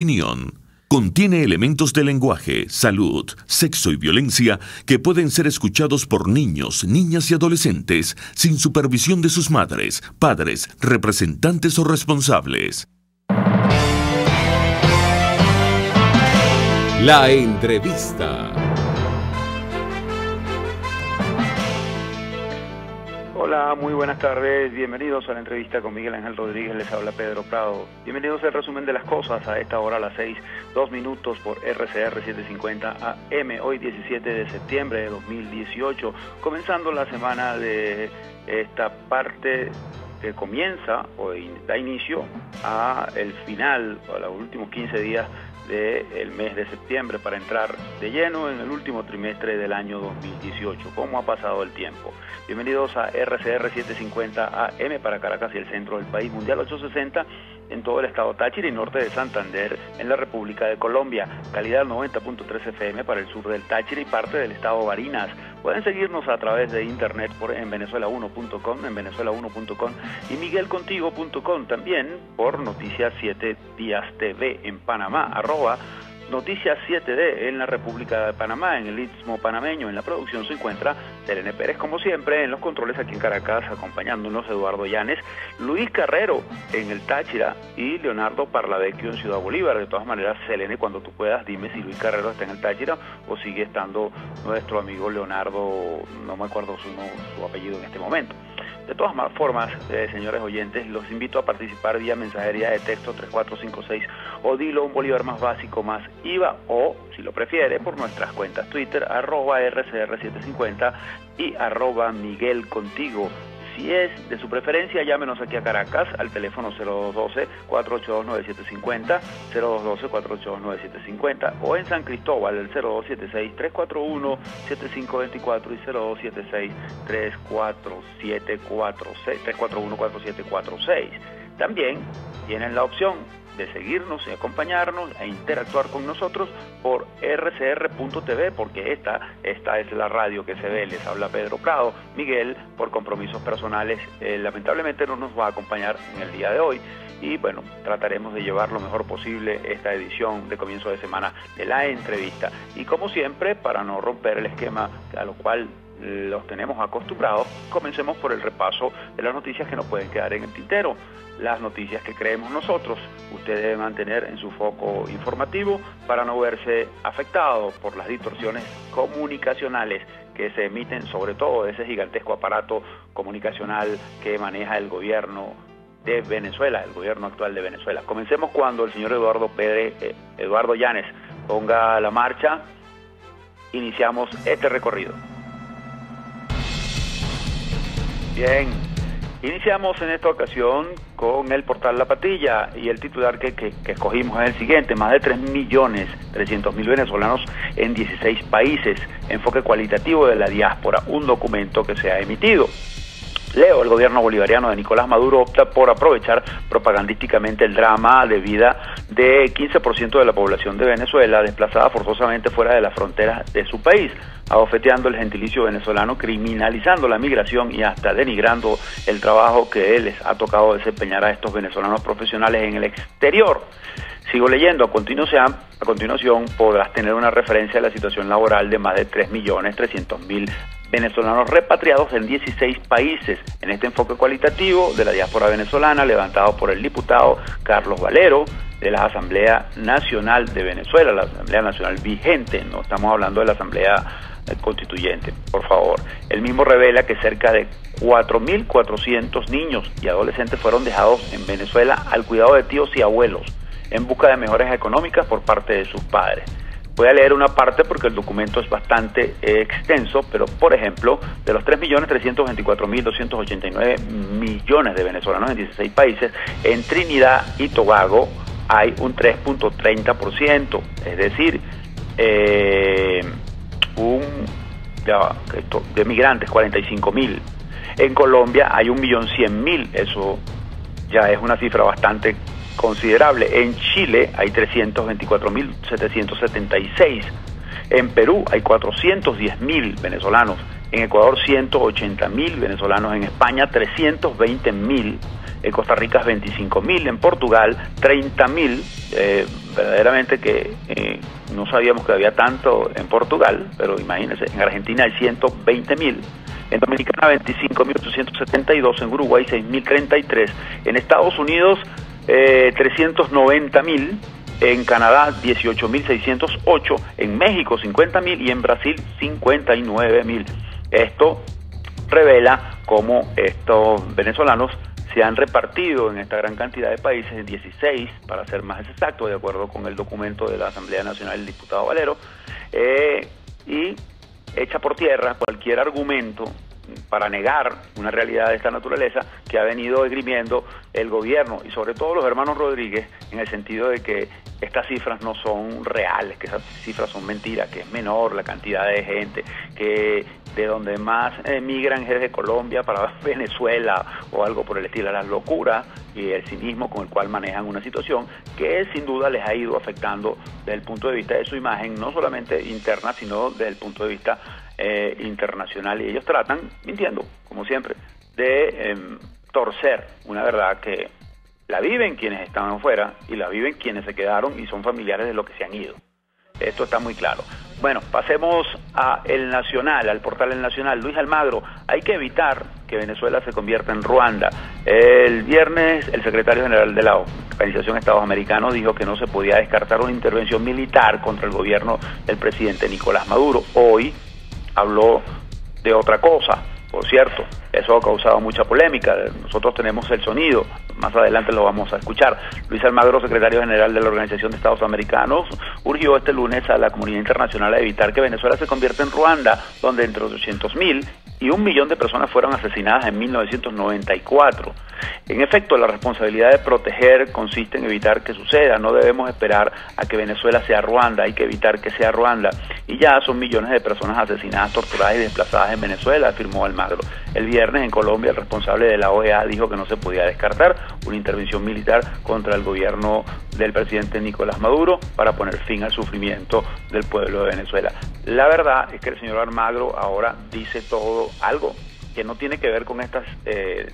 Opinión. Contiene elementos de lenguaje, salud, sexo y violencia que pueden ser escuchados por niños, niñas y adolescentes sin supervisión de sus madres, padres, representantes o responsables. La entrevista. Hola, muy buenas tardes, bienvenidos a la entrevista con Miguel Ángel Rodríguez, les habla Pedro Prado. Bienvenidos al resumen de las cosas a esta hora a las 6:02 por RCR 750 AM, hoy 17 de septiembre de 2018, comenzando la semana de esta parte que comienza o da inicio a el final, o a los últimos 15 días del mes de septiembre para entrar de lleno en el último trimestre del año 2018. ¿Cómo ha pasado el tiempo? Bienvenidos a RCR 750 AM para Caracas y el centro del país, Mundial 860 en todo el estado Táchira y norte de Santander en la República de Colombia, calidad 90.3 FM para el sur del Táchira y parte del estado Barinas. Pueden seguirnos a través de internet en venezuela1.com, y miguelcontigo.com, también por Noticias 7 Días TV en Panamá, Noticias 7D en la República de Panamá, en el Istmo Panameño. En la producción se encuentra Selene Pérez, como siempre, en los controles aquí en Caracas, acompañándonos Eduardo Llanes, Luis Carrero en el Táchira y Leonardo Parlavecchio en Ciudad Bolívar. De todas maneras, Selene, cuando tú puedas, dime si Luis Carrero está en el Táchira o sigue estando nuestro amigo Leonardo, no me acuerdo su apellido en este momento. De todas formas, señores oyentes, los invito a participar vía mensajería de texto 3456 o dilo un bolívar más básico más IVA, o, si lo prefiere, por nuestras cuentas Twitter, @RCR750 y @MiguelContigo. Si es de su preferencia, llámenos aquí a Caracas al teléfono 0212-482-9750, 0212-482-9750, o en San Cristóbal el 0276-341-7524 y 0276-341-4746. También tienen la opción de seguirnos y acompañarnos e interactuar con nosotros por rcr.tv, porque esta es la radio que se ve. Les habla Pedro Prado. Miguel, por compromisos personales, lamentablemente no nos va a acompañar en el día de hoy, y bueno, trataremos de llevar lo mejor posible esta edición de comienzo de semana de la entrevista. Y como siempre, para no romper el esquema a lo cual los tenemos acostumbrados, comencemos por el repaso de las noticias que nos pueden quedar en el tintero. Las noticias que creemos nosotros, usted debe mantener en su foco informativo para no verse afectado por las distorsiones comunicacionales que se emiten, sobre todo de ese gigantesco aparato comunicacional que maneja el gobierno de Venezuela, el gobierno actual de Venezuela. Comencemos cuando el señor Eduardo Llanes ponga la marcha. Iniciamos este recorrido. Bien, iniciamos en esta ocasión con el portal La Patilla, y el titular que escogimos es el siguiente: más de 3.300.000 venezolanos en 16 países, enfoque cualitativo de la diáspora, un documento que se ha emitido. Leo: el gobierno bolivariano de Nicolás Maduro opta por aprovechar propagandísticamente el drama de vida de 15% de la población de Venezuela desplazada forzosamente fuera de las fronteras de su país, abofeteando el gentilicio venezolano, criminalizando la migración y hasta denigrando el trabajo que les ha tocado desempeñar a estos venezolanos profesionales en el exterior. Sigo leyendo. A continuación podrás tener una referencia de la situación laboral de más de 3.300.000 venezolanos repatriados en 16 países, en este enfoque cualitativo de la diáspora venezolana, levantado por el diputado Carlos Valero de la Asamblea Nacional de Venezuela, la Asamblea Nacional vigente, no estamos hablando de la Asamblea Constituyente, por favor. El mismo revela que cerca de 4.400 niños y adolescentes fueron dejados en Venezuela al cuidado de tíos y abuelos, en busca de mejoras económicas por parte de sus padres. Voy a leer una parte porque el documento es bastante extenso, pero por ejemplo, de los 3.324.289 millones de venezolanos en 16 países, en Trinidad y Tobago hay un 3.30%, es decir, de migrantes, 45.000. En Colombia hay 1.100.000, eso ya es una cifra bastante considerable. En Chile hay 324.776, en Perú hay 410.000 venezolanos, en Ecuador 180.000 venezolanos, en España 320.000, en Costa Rica es 25.000, en Portugal 30.000, verdaderamente que no sabíamos que había tanto en Portugal, pero imagínense, en Argentina hay 120.000, en Dominicana 25.872, en Uruguay 6.033, en Estados Unidos 390.000, en Canadá 18.608, en México 50.000 y en Brasil 59.000. Esto revela cómo estos venezolanos se han repartido en esta gran cantidad de países, en 16 para ser más exacto, de acuerdo con el documento de la Asamblea Nacional del diputado Valero, y echa por tierra cualquier argumento para negar una realidad de esta naturaleza que ha venido esgrimiendo el gobierno y sobre todo los hermanos Rodríguez, en el sentido de que estas cifras no son reales, que esas cifras son mentiras, que es menor la cantidad de gente, que de donde más emigran es de Colombia para Venezuela o algo por el estilo. La locura y el cinismo con el cual manejan una situación que sin duda les ha ido afectando desde el punto de vista de su imagen, no solamente interna, sino desde el punto de vista internacional, y ellos tratan, mintiendo, como siempre, de torcer una verdad que la viven quienes están afuera y la viven quienes se quedaron y son familiares de los que se han ido. Esto está muy claro. Bueno, pasemos a El Nacional, al portal El Nacional. Luis Almagro, hay que evitar que Venezuela se convierta en Ruanda. El viernes, el secretario general de la Organización de Estados Americanos dijo que no se podía descartar una intervención militar contra el gobierno del presidente Nicolás Maduro. Hoy habló de otra cosa. Por cierto, eso ha causado mucha polémica. Nosotros tenemos el sonido, más adelante lo vamos a escuchar. Luis Almagro, secretario general de la Organización de Estados Americanos, urgió este lunes a la comunidad internacional a evitar que Venezuela se convierta en Ruanda, donde entre 800.000 y 1 millón de personas fueron asesinadas en 1994. En efecto, la responsabilidad de proteger consiste en evitar que suceda. No debemos esperar a que Venezuela sea Ruanda, hay que evitar que sea Ruanda. Y ya son millones de personas asesinadas, torturadas y desplazadas en Venezuela, afirmó Almagro. El viernes en Colombia, el responsable de la OEA dijo que no se podía descartar una intervención militar contra el gobierno del presidente Nicolás Maduro para poner fin al sufrimiento del pueblo de Venezuela. La verdad es que el señor Almagro ahora dice todo algo que no tiene que ver con estas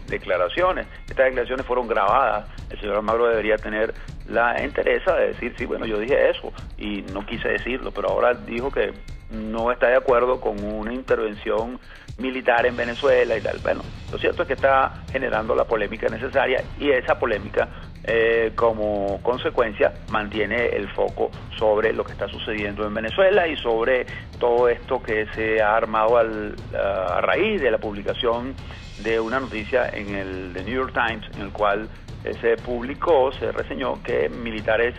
declaraciones. Estas declaraciones fueron grabadas. El señor Almagro debería tener la entereza de decir, sí, bueno, yo dije eso y no quise decirlo, pero ahora dijo que no está de acuerdo con una intervención militar en Venezuela y tal. Bueno, lo cierto es que está generando la polémica necesaria y esa polémica como consecuencia mantiene el foco sobre lo que está sucediendo en Venezuela y sobre todo esto que se ha armado a raíz de la publicación de una noticia en el The New York Times, en el cual se publicó, se reseñó que militares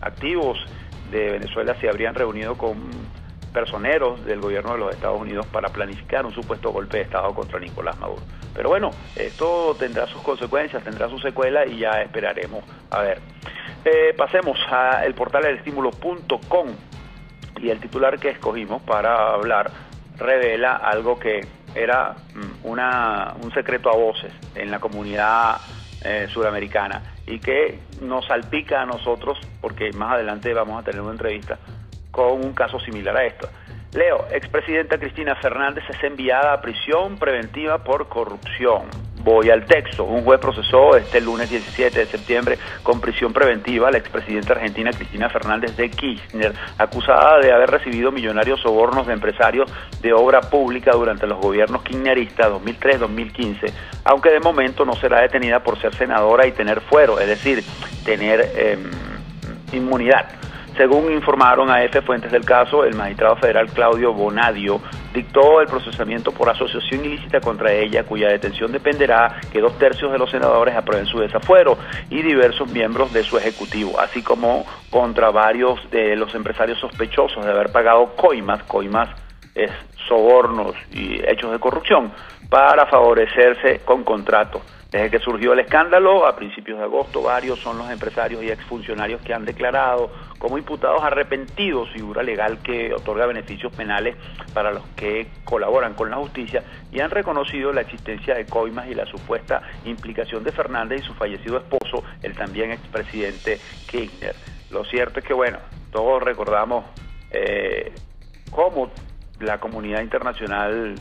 activos de Venezuela se habrían reunido con personeros del gobierno de los Estados Unidos para planificar un supuesto golpe de Estado contra Nicolás Maduro. Pero bueno, esto tendrá sus consecuencias, tendrá su secuela y ya esperaremos a ver. Pasemos a el portal elestimulo.com y el titular que escogimos para hablar revela algo que era un secreto a voces en la comunidad suramericana y que nos salpica a nosotros porque más adelante vamos a tener una entrevista con un caso similar a esto. Leo, expresidenta Cristina Fernández es enviada a prisión preventiva por corrupción. Voy al texto. Un juez procesó este lunes 17 de septiembre con prisión preventiva a la expresidenta argentina Cristina Fernández de Kirchner, acusada de haber recibido millonarios sobornos de empresarios de obra pública durante los gobiernos kirchneristas 2003-2015, aunque de momento no será detenida por ser senadora y tener fuero, es decir, tener inmunidad. Según informaron a F fuentes del caso, el magistrado federal Claudio Bonadio dictó el procesamiento por asociación ilícita contra ella, cuya detención dependerá que 2/3 de los senadores aprueben su desafuero y diversos miembros de su ejecutivo, así como contra varios de los empresarios sospechosos de haber pagado coimas es sobornos y hechos de corrupción, para favorecerse con contratos. Desde que surgió el escándalo, a principios de agosto, varios son los empresarios y exfuncionarios que han declarado como imputados arrepentidos, figura legal que otorga beneficios penales para los que colaboran con la justicia, y han reconocido la existencia de coimas y la supuesta implicación de Fernández y su fallecido esposo, el también expresidente Kirchner. Lo cierto es que, bueno, todos recordamos cómo la comunidad internacional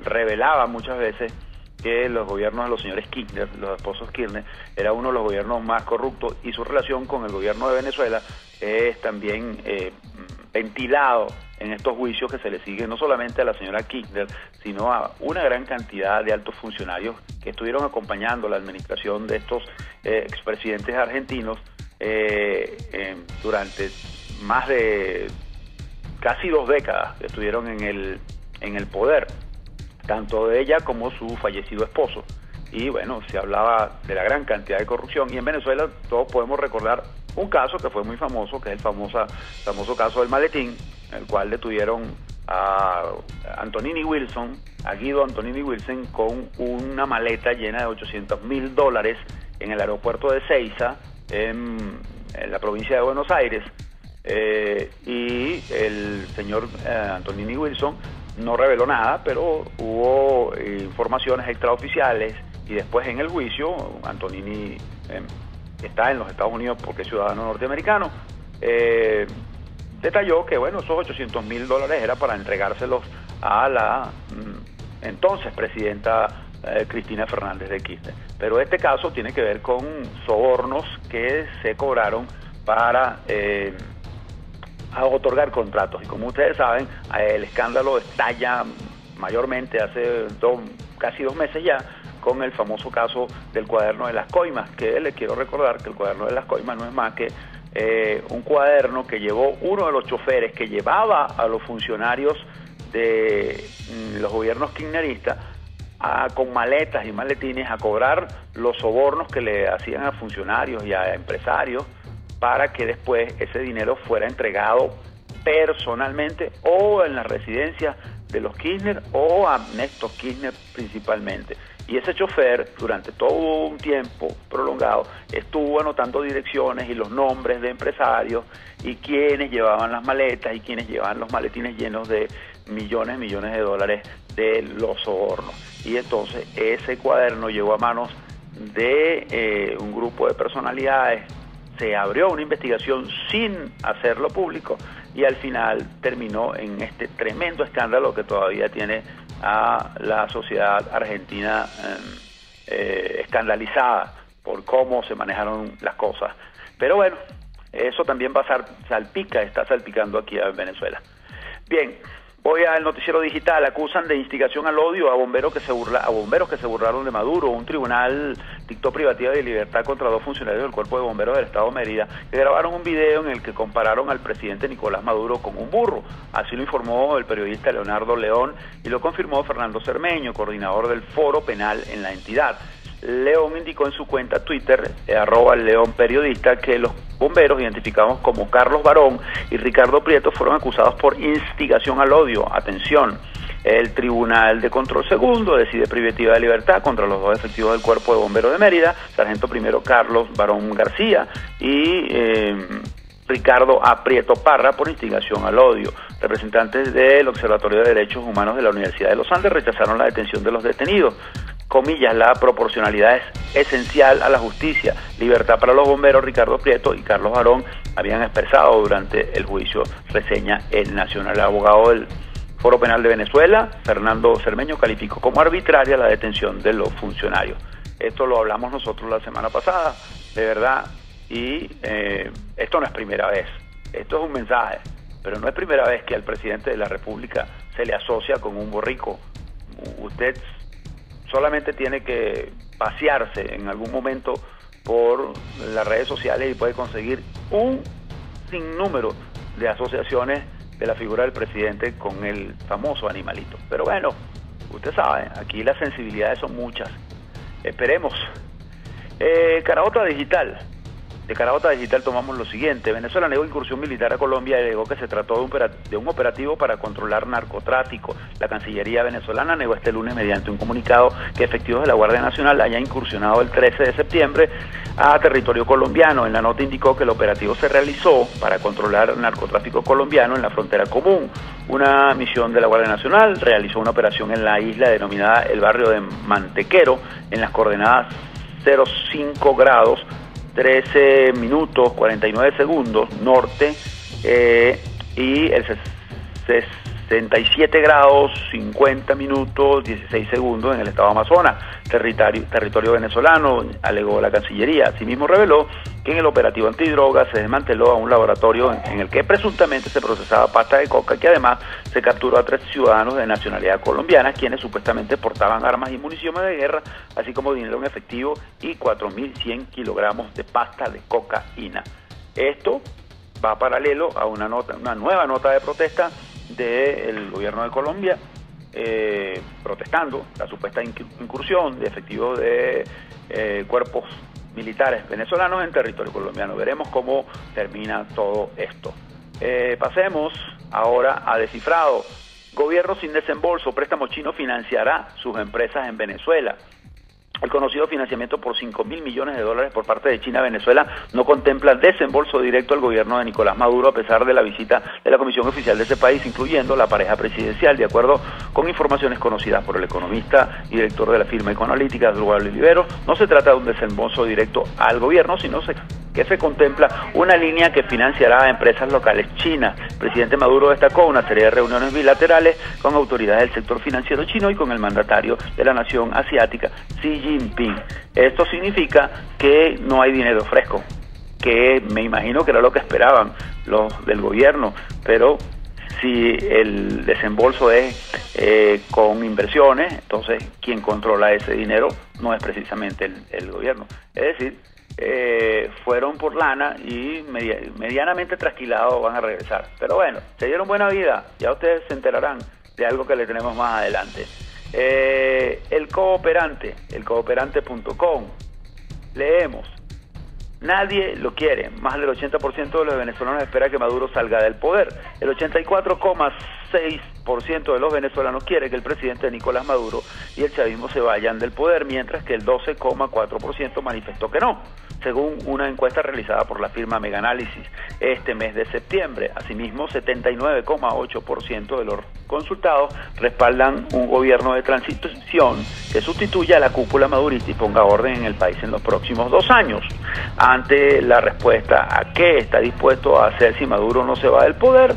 revelaba muchas veces que los gobiernos de los señores Kirchner, los esposos Kirchner, era uno de los gobiernos más corruptos, y su relación con el gobierno de Venezuela es también ventilado en estos juicios que se le siguen no solamente a la señora Kirchner, sino a una gran cantidad de altos funcionarios que estuvieron acompañando la administración de estos expresidentes argentinos durante más de casi 2 décadas que estuvieron en el poder, tanto de ella como su fallecido esposo. Y bueno, se hablaba de la gran cantidad de corrupción, y en Venezuela todos podemos recordar un caso que fue muy famoso, que es el famoso caso del maletín, en el cual detuvieron a Antonini Wilson, a Guido Antonini Wilson, con una maleta llena de $800.000 en el aeropuerto de Ezeiza, en la provincia de Buenos Aires, y el señor Antonini Wilson no reveló nada, pero hubo informaciones extraoficiales, y después en el juicio Antonini está en los Estados Unidos porque es ciudadano norteamericano, detalló que bueno, esos $800.000 era para entregárselos a la entonces presidenta Cristina Fernández de Kirchner. Pero este caso tiene que ver con sobornos que se cobraron para a otorgar contratos, y como ustedes saben, el escándalo estalla mayormente hace casi 2 meses ya, con el famoso caso del cuaderno de las coimas, que les quiero recordar que el cuaderno de las coimas no es más que un cuaderno que llevó uno de los choferes que llevaba a los funcionarios de los gobiernos kirchneristas con maletas y maletines a cobrar los sobornos que le hacían a funcionarios y a empresarios, para que después ese dinero fuera entregado personalmente o en la residencia de los Kirchner o a Néstor Kirchner principalmente. Y ese chofer, durante todo un tiempo prolongado, estuvo anotando direcciones y los nombres de empresarios y quienes llevaban las maletas y quienes llevaban los maletines llenos de millones de dólares de los sobornos. Y entonces ese cuaderno llegó a manos de un grupo de personalidades. Se abrió una investigación sin hacerlo público, y al final terminó en este tremendo escándalo que todavía tiene a la sociedad argentina escandalizada por cómo se manejaron las cosas. Pero bueno, eso también está salpicando aquí a Venezuela. Bien, voy al noticiero digital. Acusan de instigación al odio a bomberos que se burlaron de Maduro. Un tribunal dictó privativa de libertad contra 2 funcionarios del Cuerpo de Bomberos del Estado de Mérida, que grabaron un video en el que compararon al presidente Nicolás Maduro con un burro. Así lo informó el periodista Leonardo León, y lo confirmó Fernando Cermeño, coordinador del Foro Penal en la entidad. León indicó en su cuenta Twitter, @LeónPeriodista, que los bomberos identificados como Carlos Barón y Ricardo Prieto fueron acusados por instigación al odio. Atención, el Tribunal de Control Segundo decide privativa de libertad contra los 2 efectivos del Cuerpo de Bomberos de Mérida, sargento primero Carlos Barón García y Ricardo A. Prieto Parra, por instigación al odio. Representantes del Observatorio de Derechos Humanos de la Universidad de los Andes rechazaron la detención de los detenidos. Comillas, la proporcionalidad es esencial a la justicia. Libertad para los bomberos. Ricardo Prieto y Carlos Barón habían expresado durante el juicio, reseña El Nacional. El abogado del Foro Penal de Venezuela, Fernando Cermeño, calificó como arbitraria la detención de los funcionarios. Esto lo hablamos nosotros la semana pasada, de verdad, y esto no es primera vez. Esto es un mensaje, pero no es primera vez que al presidente de la República se le asocia con un borrico. Usted solamente tiene que pasearse en algún momento por las redes sociales y puede conseguir un sinnúmero de asociaciones de la figura del presidente con el famoso animalito. Pero bueno, usted sabe, aquí las sensibilidades son muchas. Esperemos. Caraota Digital. De Caraota Digital tomamos lo siguiente. Venezuela negó incursión militar a Colombia y alegó que se trató de un operativo para controlar narcotráfico. La Cancillería venezolana negó este lunes mediante un comunicado que efectivos de la Guardia Nacional hayan incursionado el 13 de septiembre a territorio colombiano. En la nota indicó que el operativo se realizó para controlar el narcotráfico colombiano en la frontera común. Una misión de la Guardia Nacional realizó una operación en la isla denominada el barrio de Mantequero, en las coordenadas 05 grados 13 minutos 49 segundos norte y el 67 grados, 50 minutos, 16 segundos en el estado Amazonas, territorio venezolano, alegó la Cancillería. Asimismo reveló que en el operativo antidrogas se desmanteló a un laboratorio en el que presuntamente se procesaba pasta de coca, que además se capturó a 3 ciudadanos de nacionalidad colombiana, quienes supuestamente portaban armas y municiones de guerra, así como dinero en efectivo y 4.100 kilogramos de pasta de cocaína. Esto va paralelo a una nueva nota de protesta del gobierno de Colombia, protestando la supuesta incursión de efectivos de cuerpos militares venezolanos en territorio colombiano. Veremos cómo termina todo esto. Pasemos ahora a descifrado. Gobierno sin desembolso, préstamo chino financiará sus empresas en Venezuela. El conocido financiamiento por 5.000 millones de dólares por parte de China a Venezuela no contempla desembolso directo al gobierno de Nicolás Maduro, a pesar de la visita de la comisión oficial de ese país, incluyendo la pareja presidencial. De acuerdo con informaciones conocidas por el economista y director de la firma ecoanalítica Eduardo Olivero, no se trata de un desembolso directo al gobierno, sino que se contempla una línea que financiará a empresas locales chinas. El presidente Maduro destacó una serie de reuniones bilaterales con autoridades del sector financiero chino y con el mandatario de la nación asiática, Xi Jinping. Esto significa que no hay dinero fresco, que me imagino que era lo que esperaban los del gobierno, pero si el desembolso es con inversiones, entonces quien controla ese dinero no es precisamente el gobierno. Es decir, fueron por lana y medianamente trasquilados van a regresar. Pero bueno, se dieron buena vida, ya ustedes se enterarán de algo que le tenemos más adelante. El cooperante, elcooperante.com, leemos: nadie lo quiere, más del 80% de los venezolanos espera que Maduro salga del poder. El 84,6% de los venezolanos quiere que el presidente Nicolás Maduro y el chavismo se vayan del poder, mientras que el 12,4% manifestó que no, según una encuesta realizada por la firma Mega Análisis este mes de septiembre. Asimismo, 79,8% de los consultados respaldan un gobierno de transición que sustituya a la cúpula madurista y ponga orden en el país en los próximos 2 años. Ante la respuesta a qué está dispuesto a hacer si Maduro no se va del poder,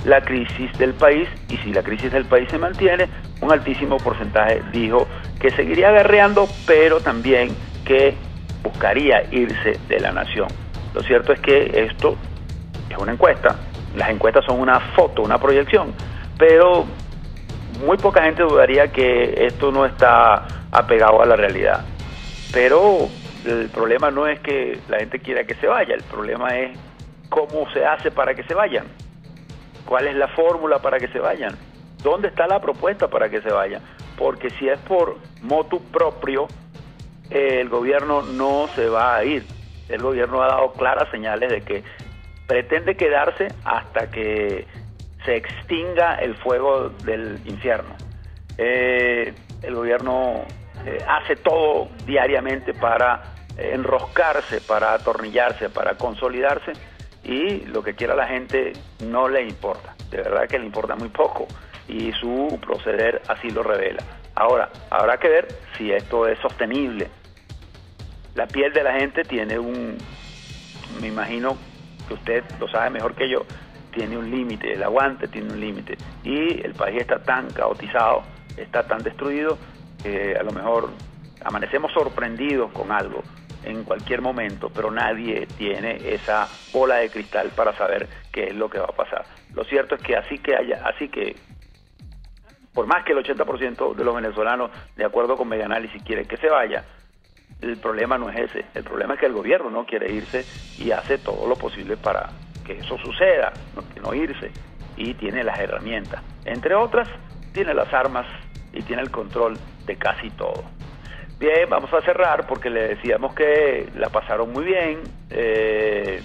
la crisis del país, y si la crisis del país se mantiene, un altísimo porcentaje dijo que seguiría guerreando, pero también que buscaría irse de la nación. Lo cierto es que esto es una encuesta, las encuestas son una foto, una proyección, pero muy poca gente dudaría que esto no está apegado a la realidad. Pero el problema no es que la gente quiera que se vaya, el problema es cómo se hace para que se vayan, cuál es la fórmula para que se vayan, dónde está la propuesta para que se vayan, porque si es por motu propio, el gobierno no se va a ir. El gobierno ha dado claras señales de que pretende quedarse hasta que se extinga el fuego del infierno. El gobierno hace todo diariamente para enroscarse, para atornillarse, para consolidarse, y lo que quiera la gente no le importa, de verdad que le importa muy poco, y su proceder así lo revela. Ahora, habrá que ver si esto es sostenible. La piel de la gente tiene me imagino que usted lo sabe mejor que yo, tiene un límite, el aguante tiene un límite, y el país está tan caotizado, está tan destruido, que a lo mejor amanecemos sorprendidos con algo en cualquier momento, pero nadie tiene esa bola de cristal para saber qué es lo que va a pasar. Lo cierto es que así que por más que el 80% de los venezolanos, de acuerdo con Mega Análisis, quieren que se vaya, el problema no es ese. El problema es que el gobierno no quiere irse y hace todo lo posible para que eso suceda, que no irse, y tiene las herramientas. Entre otras, tiene las armas y tiene el control de casi todo. Bien, vamos a cerrar porque le decíamos que la pasaron muy bien el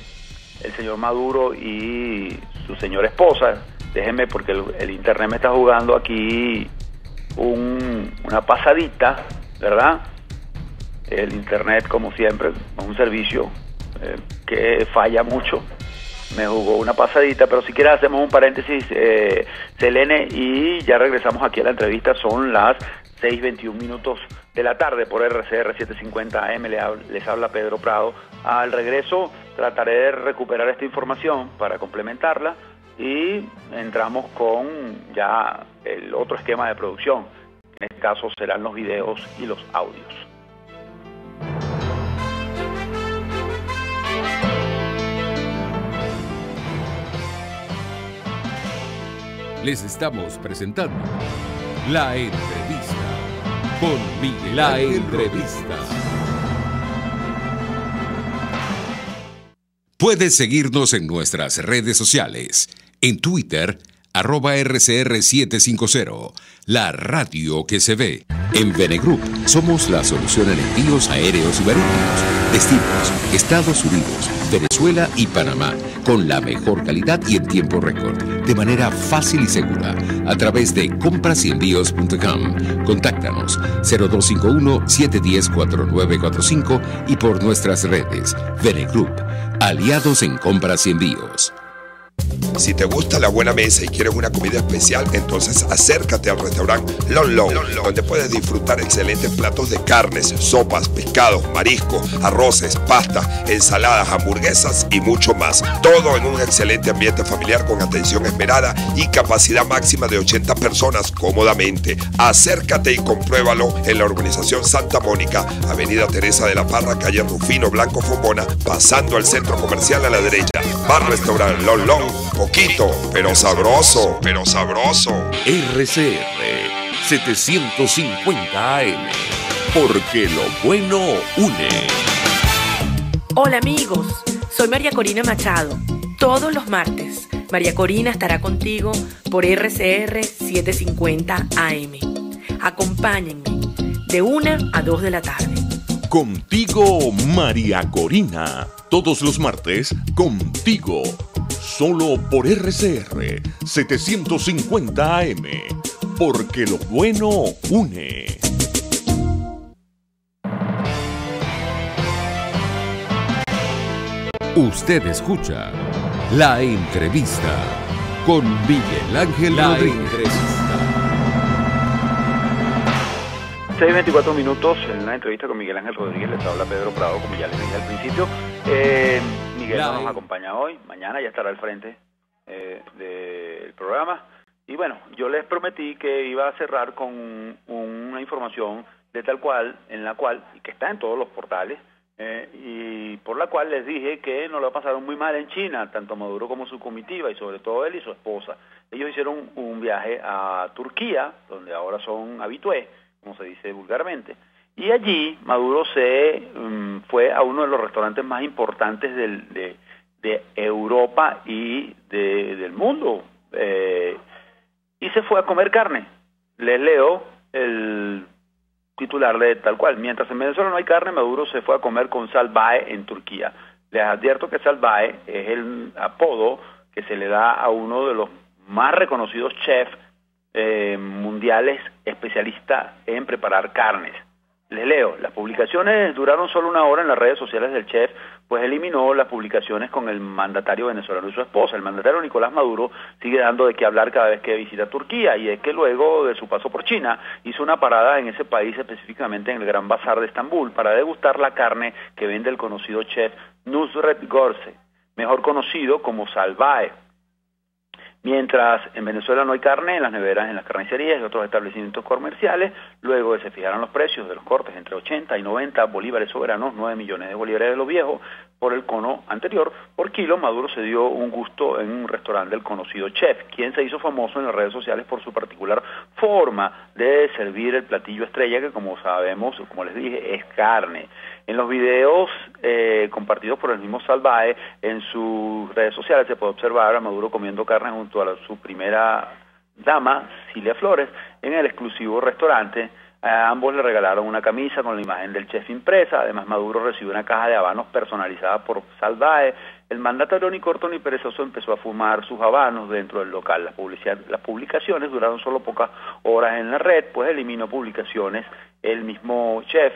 señor Maduro y su señora esposa. Déjenme, porque el internet me está jugando aquí una pasadita, ¿verdad? El internet, como siempre, es un servicio que falla mucho. Me jugó una pasadita, pero si quieres hacemos un paréntesis, Selene, y ya regresamos aquí a la entrevista. Son las 6:21 de la tarde por RCR 750 AM. Les habla Pedro Prado. Al regreso trataré de recuperar esta información para complementarla y entramos con ya el otro esquema de producción. En este caso serán los videos y los audios. Les estamos presentando La Entrevista con Miguel Ángel Entrevista. Puedes seguirnos en nuestras redes sociales. En Twitter, @RCR750, la radio que se ve. En Venegroup somos la solución en envíos aéreos y marítimos. Destinos, Estados Unidos, Venezuela y Panamá, con la mejor calidad y en tiempo récord, de manera fácil y segura, a través de comprasenvíos.com. Contáctanos 0251-710-4945 y por nuestras redes. Venegroup, aliados en compras y envíos. Si te gusta la buena mesa y quieres una comida especial, entonces acércate al restaurante Lon Lon, donde puedes disfrutar excelentes platos de carnes, sopas, pescados, mariscos, arroces, pastas, ensaladas, hamburguesas y mucho más. Todo en un excelente ambiente familiar con atención esmerada y capacidad máxima de 80 personas cómodamente. Acércate y compruébalo en la urbanización Santa Mónica, Avenida Teresa de la Parra, calle Rufino Blanco Fombona, pasando al centro comercial a la derecha. Bar Restaurante Lon Lon. Poquito, pero sabroso, pero sabroso. RCR 750 AM, porque lo bueno une. Hola amigos, soy María Corina Machado. Todos los martes, María Corina estará contigo por RCR 750 AM. Acompáñenme de 1 a 2 de la tarde. Contigo, María Corina. Todos los martes, contigo. Solo por RCR 750 AM, porque lo bueno une. Usted escucha La Entrevista con Miguel Ángel Rodríguez. 6:24 minutos en la entrevista con Miguel Ángel Rodríguez. Les habla Pedro Prado, como ya les dije al principio. Miguel no nos acompaña hoy, mañana ya estará al frente del programa. Y bueno, yo les prometí que iba a cerrar con una información de tal cual, y que está en todos los portales, y por la cual les dije que no lo pasaron muy mal en China, tanto Maduro como su comitiva, y sobre todo él y su esposa. Ellos hicieron un viaje a Turquía, donde ahora son habitués, como se dice vulgarmente. Y allí Maduro se fue a uno de los restaurantes más importantes de Europa y del mundo, y se fue a comer carne. Les leo el titular de tal cual: mientras en Venezuela no hay carne, Maduro se fue a comer con Salvae en Turquía. Les advierto que Salvae es el apodo que se le da a uno de los más reconocidos chefs mundiales, especialistas en preparar carnes. Les leo: las publicaciones duraron solo 1 hora en las redes sociales del chef, pues eliminó las publicaciones con el mandatario venezolano y su esposa. El mandatario Nicolás Maduro sigue dando de qué hablar cada vez que visita Turquía, y es que luego de su paso por China hizo una parada en ese país, específicamente en el Gran Bazar de Estambul, para degustar la carne que vende el conocido chef Nusret Gorse, mejor conocido como Salvae. Mientras en Venezuela no hay carne, en las neveras, en las carnicerías y otros establecimientos comerciales, luego de se fijaron los precios de los cortes entre 80 y 90 bolívares soberanos, 9 millones de bolívares de los viejos, por el cono anterior, por kilo, Maduro se dio un gusto en un restaurante del conocido chef, quien se hizo famoso en las redes sociales por su particular forma de servir el platillo estrella, que como sabemos, como les dije, es carne. En los videos compartidos por el mismo Salvae en sus redes sociales se puede observar a Maduro comiendo carne junto a su primera dama, Cilia Flores, en el exclusivo restaurante. A ambos le regalaron una camisa con la imagen del chef impresa. Además, Maduro recibió una caja de habanos personalizada por Salvae. El mandatario ni corto ni perezoso empezó a fumar sus habanos dentro del local. Las publicaciones duraron solo pocas horas en la red, pues eliminó publicaciones el mismo chef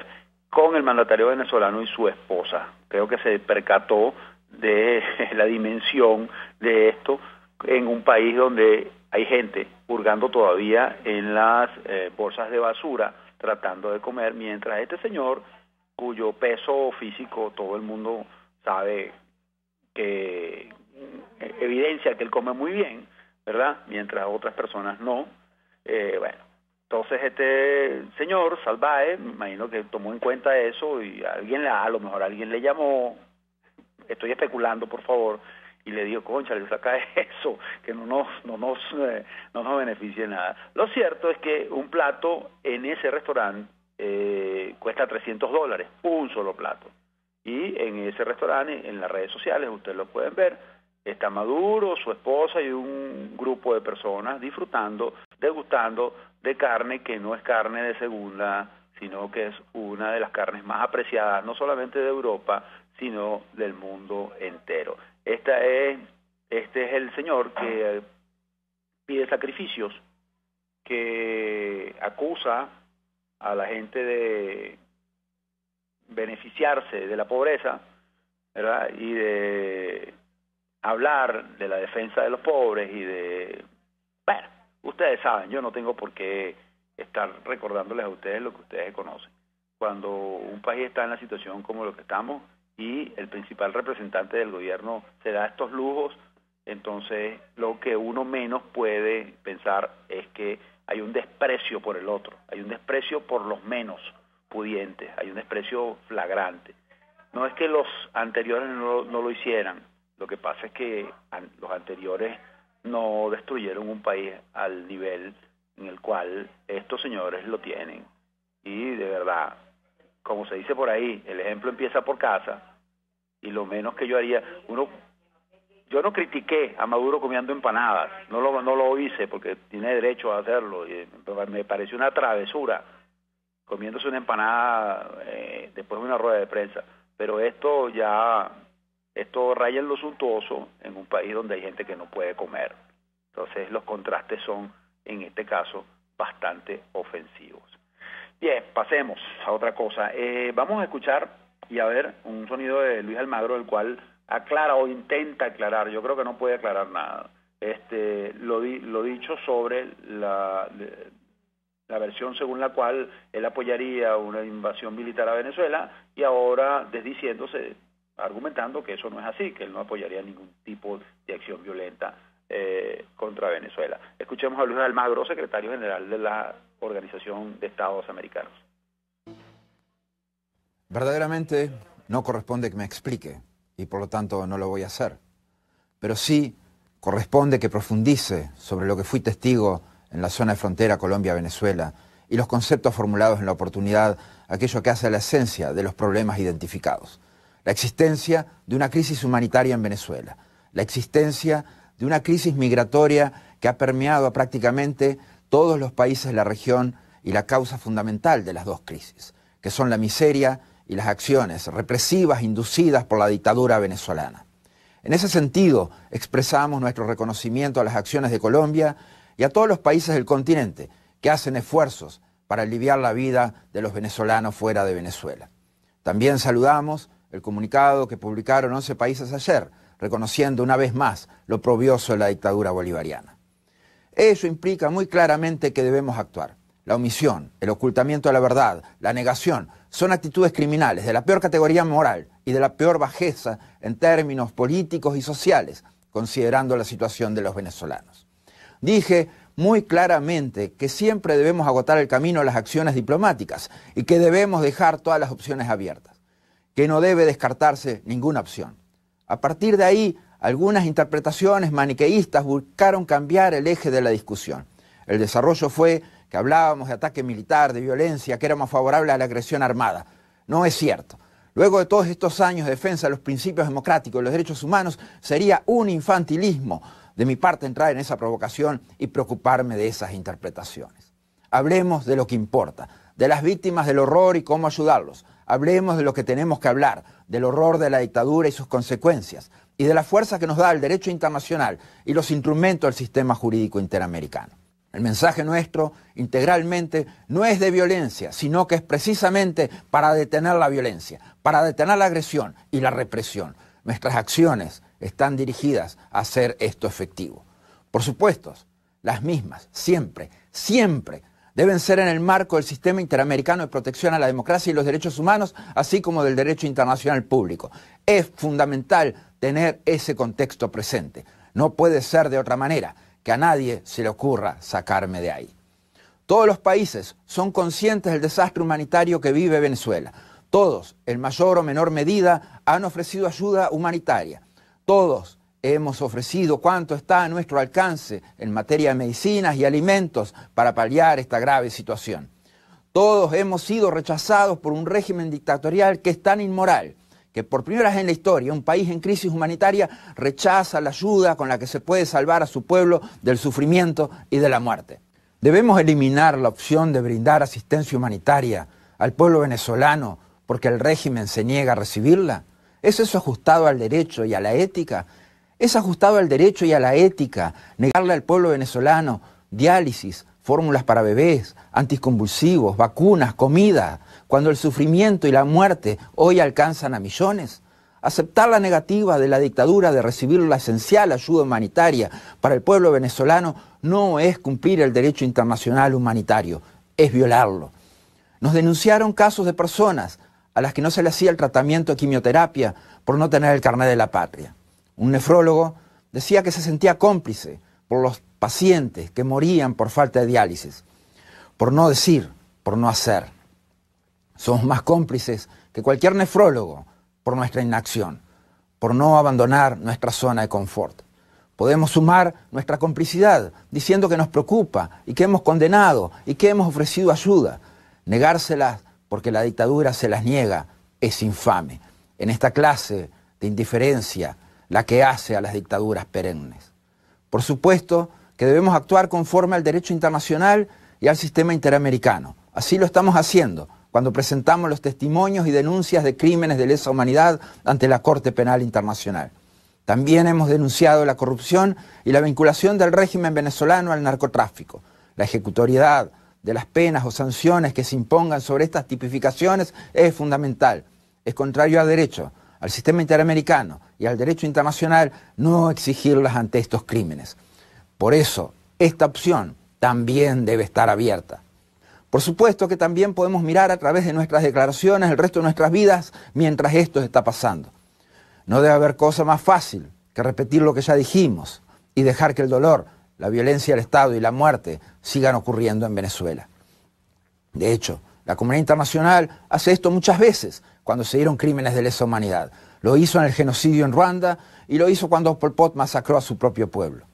con el mandatario venezolano y su esposa. Creo que se percató de la dimensión de esto en un país donde hay gente hurgando todavía en las bolsas de basura tratando de comer, mientras este señor, cuyo peso físico todo el mundo sabe que evidencia que él come muy bien, ¿verdad? Mientras otras personas no. Bueno, entonces este señor Salvae, me imagino que tomó en cuenta eso y a lo mejor alguien le llamó, estoy especulando, por favor, y le dijo, concha, le saca eso, que no nos beneficie nada. Lo cierto es que un plato en ese restaurante cuesta $300, un solo plato. Y en ese restaurante, en las redes sociales, ustedes lo pueden ver, está Maduro, su esposa y un grupo de personas disfrutando, degustando de carne que no es carne de segunda, sino que es una de las carnes más apreciadas, no solamente de Europa, sino del mundo entero. Este es el señor que pide sacrificios, que acusa a la gente de beneficiarse de la pobreza, ¿verdad? Y de hablar de la defensa de los pobres y de... Bueno, ustedes saben, yo no tengo por qué estar recordándoles a ustedes lo que ustedes conocen. Cuando un país está en la situación como lo que estamos y el principal representante del gobierno se da estos lujos, entonces lo que uno menos puede pensar es que hay un desprecio por el otro, hay un desprecio por los menos pudientes, hay un desprecio flagrante. No es que los anteriores no lo hicieran, lo que pasa es que los anteriores no destruyeron un país al nivel en el cual estos señores lo tienen. Y de verdad, como se dice por ahí, el ejemplo empieza por casa, y lo menos que yo haría, yo no critiqué a Maduro comiendo empanadas, no lo hice porque tiene derecho a hacerlo, y me pareció una travesura comiéndose una empanada después de una rueda de prensa, pero esto raya en lo suntuoso en un país donde hay gente que no puede comer. Entonces los contrastes son, en este caso, bastante ofensivos. Bien, pasemos a otra cosa. Vamos a escuchar y a ver un sonido de Luis Almagro, el cual aclara o intenta aclarar, yo creo que no puede aclarar nada, lo dicho sobre la versión según la cual él apoyaría una invasión militar a Venezuela, y ahora desdiciéndose, argumentando que eso no es así, que él no apoyaría ningún tipo de acción violenta contra Venezuela. Escuchemos a Luis Almagro, secretario general de la Organización de Estados Americanos. Verdaderamente no corresponde que me explique, y por lo tanto no lo voy a hacer. Pero sí corresponde que profundice sobre lo que fui testigo en la zona de frontera Colombia-Venezuela y los conceptos formulados en la oportunidad, aquello que hace a la esencia de los problemas identificados. La existencia de una crisis humanitaria en Venezuela, la existencia de una crisis migratoria que ha permeado a prácticamente todos los países de la región, y la causa fundamental de las dos crisis, que son la miseria y las acciones represivas inducidas por la dictadura venezolana. En ese sentido, expresamos nuestro reconocimiento a las acciones de Colombia y a todos los países del continente que hacen esfuerzos para aliviar la vida de los venezolanos fuera de Venezuela. También saludamos el comunicado que publicaron 11 países ayer, reconociendo una vez más lo oprobioso de la dictadura bolivariana. Ello implica muy claramente que debemos actuar. La omisión, el ocultamiento de la verdad, la negación, son actitudes criminales de la peor categoría moral y de la peor bajeza en términos políticos y sociales, considerando la situación de los venezolanos. Dije muy claramente que siempre debemos agotar el camino a las acciones diplomáticas y que debemos dejar todas las opciones abiertas, que no debe descartarse ninguna opción. A partir de ahí, algunas interpretaciones maniqueístas buscaron cambiar el eje de la discusión. El desarrollo fue que hablábamos de ataque militar, de violencia, que éramos favorables a la agresión armada. No es cierto. Luego de todos estos años de defensa de los principios democráticos y los derechos humanos, sería un infantilismo de mi parte entrar en esa provocación y preocuparme de esas interpretaciones. Hablemos de lo que importa, de las víctimas del horror y cómo ayudarlos. Hablemos de lo que tenemos que hablar, del horror de la dictadura y sus consecuencias, y de la fuerza que nos da el derecho internacional y los instrumentos del sistema jurídico interamericano. El mensaje nuestro, integralmente, no es de violencia, sino que es precisamente para detener la violencia, para detener la agresión y la represión. Nuestras acciones están dirigidas a hacer esto efectivo. Por supuesto, las mismas, siempre Deben ser en el marco del sistema interamericano de protección a la democracia y los derechos humanos, así como del derecho internacional público. Es fundamental tener ese contexto presente. No puede ser de otra manera, que a nadie se le ocurra sacarme de ahí. Todos los países son conscientes del desastre humanitario que vive Venezuela. Todos, en mayor o menor medida, han ofrecido ayuda humanitaria. Todos hemos ofrecido cuanto está a nuestro alcance en materia de medicinas y alimentos para paliar esta grave situación. Todos hemos sido rechazados por un régimen dictatorial que es tan inmoral, que por primera vez en la historia un país en crisis humanitaria rechaza la ayuda con la que se puede salvar a su pueblo del sufrimiento y de la muerte. Debemos eliminar la opción de brindar asistencia humanitaria al pueblo venezolano porque el régimen se niega a recibirla. ¿Es eso ajustado al derecho y a la ética? ¿Es ajustado al derecho y a la ética negarle al pueblo venezolano diálisis, fórmulas para bebés, anticonvulsivos, vacunas, comida, cuando el sufrimiento y la muerte hoy alcanzan a millones? Aceptar la negativa de la dictadura de recibir la esencial ayuda humanitaria para el pueblo venezolano no es cumplir el derecho internacional humanitario, es violarlo. Nos denunciaron casos de personas a las que no se le hacía el tratamiento de quimioterapia por no tener el carnet de la patria. Un nefrólogo decía que se sentía cómplice por los pacientes que morían por falta de diálisis, por no decir, por no hacer. Somos más cómplices que cualquier nefrólogo por nuestra inacción, por no abandonar nuestra zona de confort. Podemos sumar nuestra complicidad diciendo que nos preocupa y que hemos condenado y que hemos ofrecido ayuda. Negárselas porque la dictadura se las niega es infame. En esta clase de indiferencia, la que hace a las dictaduras perennes. Por supuesto que debemos actuar conforme al derecho internacional y al sistema interamericano. Así lo estamos haciendo cuando presentamos los testimonios y denuncias de crímenes de lesa humanidad ante la Corte Penal Internacional. También hemos denunciado la corrupción y la vinculación del régimen venezolano al narcotráfico. La ejecutoriedad de las penas o sanciones que se impongan sobre estas tipificaciones es fundamental. Es contrario al derecho, al sistema interamericano y al derecho internacional no exigirlas ante estos crímenes. Por eso, esta opción también debe estar abierta. Por supuesto que también podemos mirar a través de nuestras declaraciones el resto de nuestras vidas mientras esto está pasando. No debe haber cosa más fácil que repetir lo que ya dijimos y dejar que el dolor, la violencia del Estado y la muerte sigan ocurriendo en Venezuela. De hecho, la comunidad internacional hace esto muchas veces cuando se dieron crímenes de lesa humanidad. Lo hizo en el genocidio en Ruanda y lo hizo cuando Pol Pot masacró a su propio pueblo.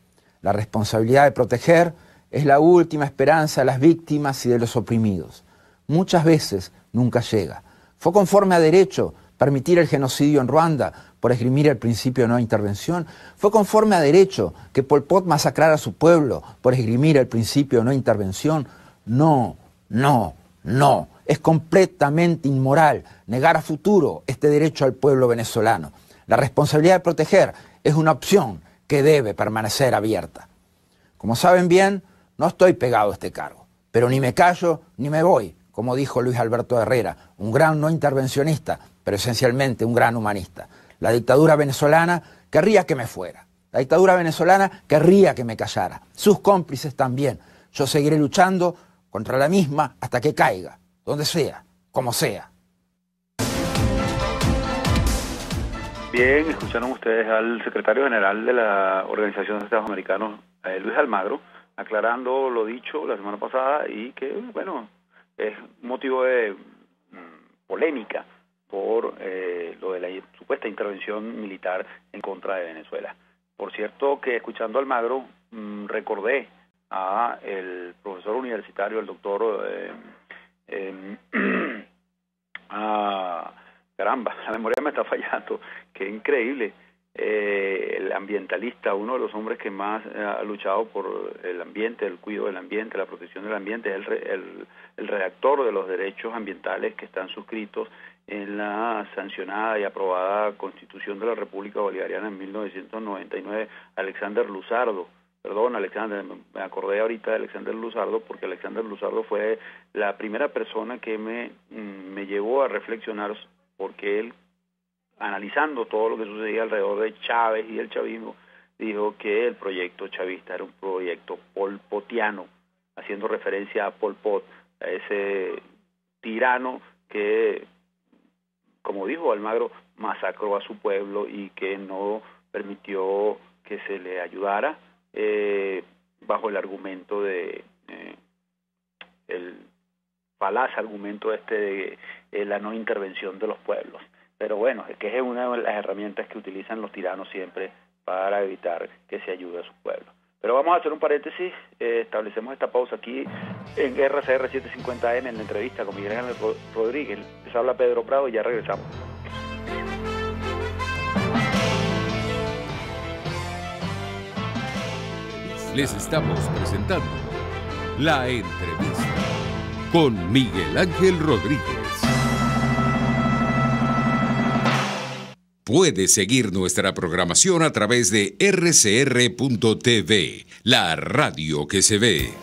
La responsabilidad de proteger es la última esperanza de las víctimas y de los oprimidos. Muchas veces nunca llega. Fue conforme a derecho permitir el genocidio en Ruanda por esgrimir el principio de no intervención. Fue conforme a derecho que Pol Pot masacrara a su pueblo por esgrimir el principio de no intervención. No, no, no. Es completamente inmoral negar a futuro este derecho al pueblo venezolano. La responsabilidad de proteger es una opción que debe permanecer abierta. Como saben bien, no estoy pegado a este cargo, pero ni me callo ni me voy, como dijo Luis Alberto Herrera, un gran no intervencionista, pero esencialmente un gran humanista. La dictadura venezolana querría que me fuera. La dictadura venezolana querría que me callara. Sus cómplices también. Yo seguiré luchando contra la misma hasta que caiga, donde sea, como sea. Bien, escucharon ustedes al secretario general de la Organización de Estados Americanos, Luis Almagro, aclarando lo dicho la semana pasada y que, bueno, es motivo de polémica por lo de la supuesta intervención militar en contra de Venezuela. Por cierto que escuchando a Almagro recordé a el profesor universitario, el doctor caramba, la memoria me está fallando, qué increíble, el ambientalista, uno de los hombres que más ha luchado por el ambiente, el cuidado del ambiente, la protección del ambiente, es el redactor de los derechos ambientales que están suscritos en la sancionada y aprobada Constitución de la República Bolivariana en 1999, Alexander Luzardo. Perdón, Alexander, me acordé ahorita de Alexander Luzardo porque Alexander Luzardo fue la primera persona que me llevó a reflexionar, porque él, analizando todo lo que sucedía alrededor de Chávez y el chavismo, dijo que el proyecto chavista era un proyecto polpotiano, haciendo referencia a Pol Pot, a ese tirano que, como dijo Almagro, masacró a su pueblo y que no permitió que se le ayudara bajo el argumento de el falaz argumento de la no intervención de los pueblos. Pero bueno, es que es una de las herramientas que utilizan los tiranos siempre para evitar que se ayude a su pueblo. Pero vamos a hacer un paréntesis, establecemos esta pausa aquí en RCR 750M en la entrevista con Miguel Ángel Rodríguez. Les habla Pedro Prado y ya regresamos. Les estamos presentando La Entrevista con Miguel Ángel Rodríguez. Puedes seguir nuestra programación a través de rcr.tv, la radio que se ve.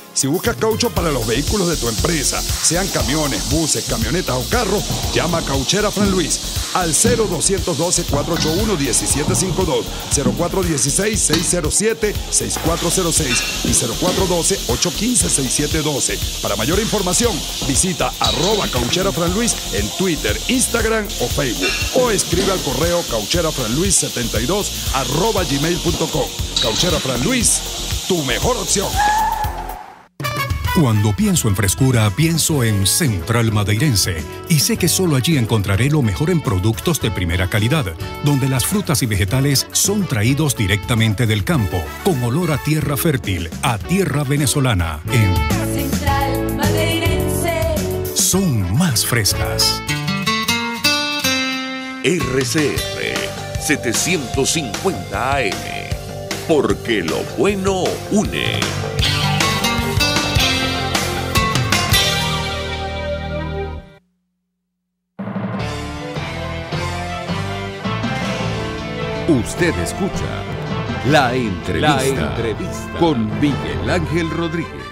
Si buscas caucho para los vehículos de tu empresa, sean camiones, buses, camionetas o carros, llama a Cauchera Fran Luis al 0212-481-1752, 0416-607-6406 y 0412-815-6712. Para mayor información, visita @Cauchera Fran Luis en Twitter, Instagram o Facebook o escribe al correo caucherafranluis72@gmail.com. Cauchera Fran Luis, tu mejor opción. Cuando pienso en frescura, pienso en Central Madeirense. Y sé que solo allí encontraré lo mejor en productos de primera calidad, donde las frutas y vegetales son traídos directamente del campo, con olor a tierra fértil, a tierra venezolana. En Central Madeirense son más frescas. RCR 750 AM, porque lo bueno une. Usted escucha La Entrevista con Miguel Ángel Rodríguez.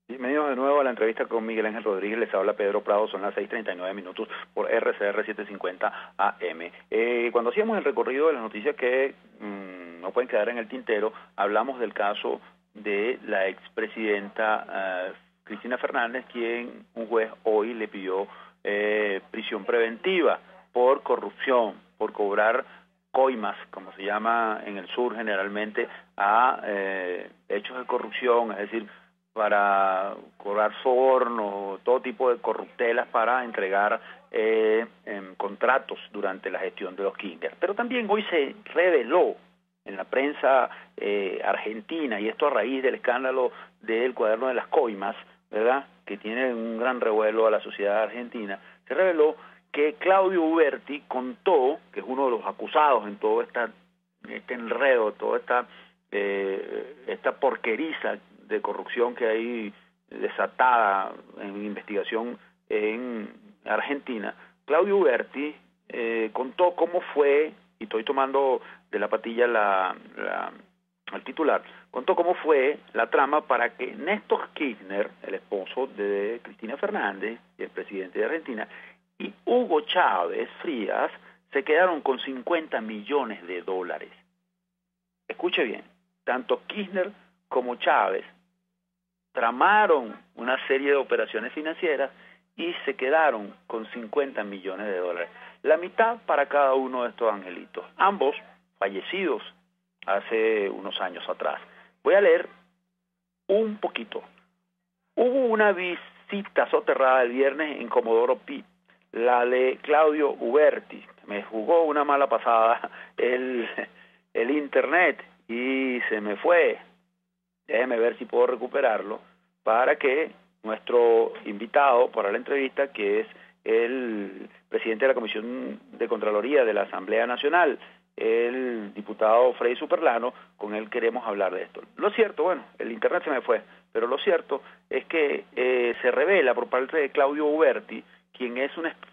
Bienvenidos de nuevo a la entrevista con Miguel Ángel Rodríguez. Les habla Pedro Prado. Son las 6:39 por RCR 750 AM. Cuando hacíamos el recorrido de las noticias que no pueden quedar en el tintero, hablamos del caso de la expresidenta Cristina Fernández, quien un juez hoy le pidió prisión preventiva por corrupción, por cobrar coimas, como se llama en el sur generalmente, a hechos de corrupción, es decir, para cobrar soborno, todo tipo de corruptelas para entregar contratos durante la gestión de los Kirchner. Pero también hoy se reveló en la prensa argentina, y esto a raíz del escándalo del cuaderno de las coimas, ¿verdad?, que tiene un gran revuelo a la sociedad argentina, se reveló que Claudio Uberti contó, que es uno de los acusados en todo este enredo, toda esta porqueriza de corrupción que hay desatada en investigación en Argentina. Claudio Uberti contó cómo fue, y estoy tomando de la patilla al titular, contó cómo fue la trama para que Néstor Kirchner, el esposo de Cristina Fernández, el presidente de Argentina, y Hugo Chávez Frías se quedaron con $50 millones. Escuche bien, tanto Kirchner como Chávez tramaron una serie de operaciones financieras y se quedaron con $50 millones. La mitad para cada uno de estos angelitos, ambos fallecidos hace unos años atrás. Voy a leer un poquito. Hubo una visita soterrada el viernes en Comodoro Pi, la de Claudio Uberti. Me jugó una mala pasada el internet y se me fue. Déjeme ver si puedo recuperarlo para que nuestro invitado para la entrevista, que es el presidente de la Comisión de Contraloría de la Asamblea Nacional, el diputado Freddy Superlano, con él queremos hablar de esto. Lo cierto, bueno, el internet se me fue, pero lo cierto es que se revela por parte de Claudio Uberti, quien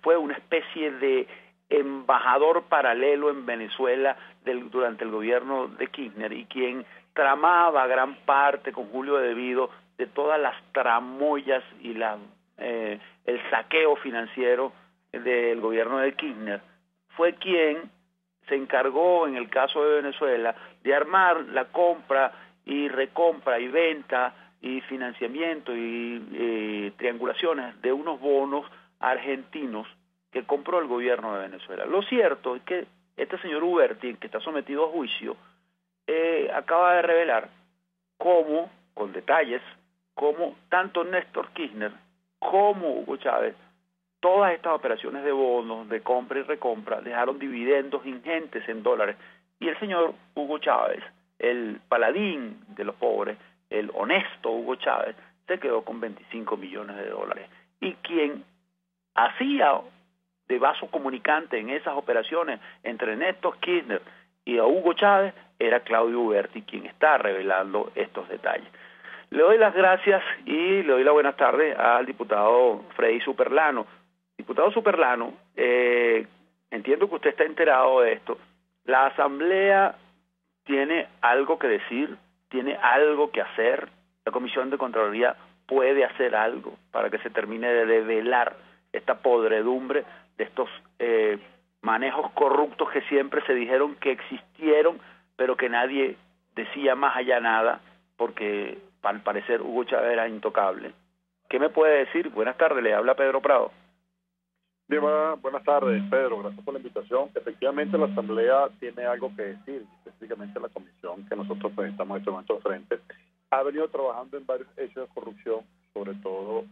fue una especie de embajador paralelo en Venezuela durante el gobierno de Kirchner, y quien tramaba gran parte con Julio De Vido de todas las tramoyas y el saqueo financiero del gobierno de Kirchner. Fue quien se encargó, en el caso de Venezuela, de armar la compra y recompra y venta y financiamiento y triangulaciones de unos bonos argentinos que compró el gobierno de Venezuela. Lo cierto es que este señor Uberti, que está sometido a juicio, acaba de revelar cómo, con detalles, cómo tanto Néstor Kirchner como Hugo Chávez, todas estas operaciones de bonos, de compra y recompra, dejaron dividendos ingentes en dólares. Y el señor Hugo Chávez, el paladín de los pobres, el honesto Hugo Chávez, se quedó con 25 millones de dólares. Y quien hacía de vaso comunicante en esas operaciones entre Néstor Kirchner y a Hugo Chávez era Claudio Uberti, quien está revelando estos detalles. Le doy las gracias y le doy la buenas tardes al diputado Freddy Superlano. Diputado Superlano, entiendo que usted está enterado de esto. La Asamblea tiene algo que decir, tiene algo que hacer. La Comisión de Contraloría puede hacer algo para que se termine de develar esta podredumbre de estos manejos corruptos que siempre se dijeron que existieron, pero que nadie decía más allá nada, porque al parecer Hugo Chávez era intocable. ¿Qué me puede decir? Buenas tardes, le habla Pedro Prado. Bien, buenas tardes, Pedro. Gracias por la invitación. Efectivamente, la Asamblea tiene algo que decir, específicamente la comisión que nosotros pues, estamos en este momento al frente. Ha venido trabajando en varios hechos de corrupción, sobre todo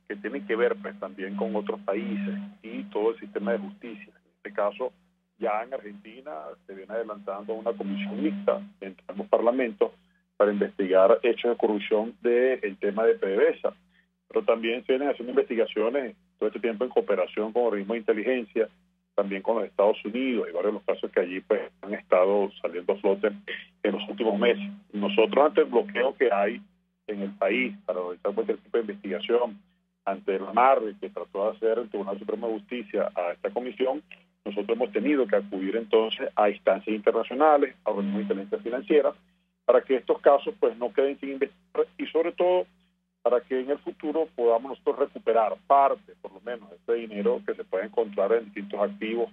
que tienen que ver pues, también con otros países y todo el sistema de justicia. En este caso, ya en Argentina se viene adelantando una comisión mixta entre ambos parlamentos para investigar hechos de corrupción del tema de PDVSA. Pero también se vienen haciendo investigaciones todo este tiempo en cooperación con organismos de inteligencia, también con los Estados Unidos y varios de los casos que allí pues han estado saliendo a flote en los últimos meses. Nosotros, ante el bloqueo que hay en el país para realizar cualquier tipo de investigación, ante el amarre que trató de hacer el Tribunal Supremo de Justicia a esta comisión, nosotros hemos tenido que acudir entonces a instancias internacionales, a organismos de inteligencia financiera, para que estos casos pues no queden sin investigar y sobre todo para que en el futuro podamos nosotros recuperar parte, por lo menos, de ese dinero que se puede encontrar en distintos activos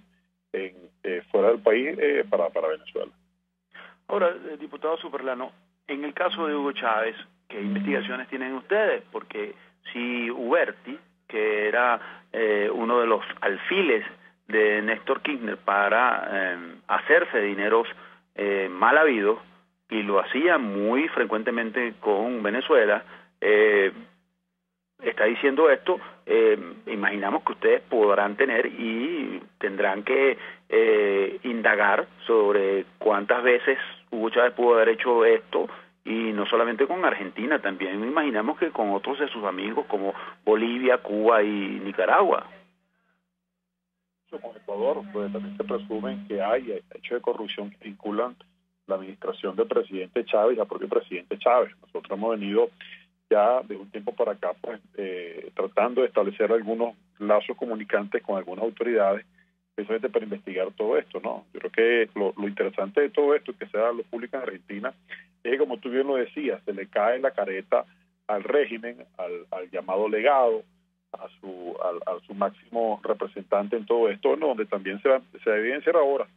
fuera del país para Venezuela. Ahora, diputado Superlano, en el caso de Hugo Chávez, ¿qué investigaciones tienen ustedes? Porque si Uberti, que era uno de los alfiles de Néstor Kirchner para hacerse dineros mal habidos, y lo hacía muy frecuentemente con Venezuela, está diciendo esto, imaginamos que ustedes podrán tener y tendrán que indagar sobre cuántas veces Hugo Chávez pudo haber hecho esto, y no solamente con Argentina, también imaginamos que con otros de sus amigos como Bolivia, Cuba y Nicaragua. Con Ecuador, pues también se presumen que hay hechos de corrupción que vinculan la administración del presidente Chávez y al propio presidente Chávez. Nosotros hemos venido ya de un tiempo para acá pues tratando de establecer algunos lazos comunicantes con algunas autoridades precisamente para investigar todo esto, ¿no? Yo creo que lo interesante de todo esto, que sea lo público en Argentina, es que, como tú bien lo decías, se le cae la careta al régimen, al llamado legado, a su máximo representante en todo esto, ¿no? Donde también se debe evidenciar ahora,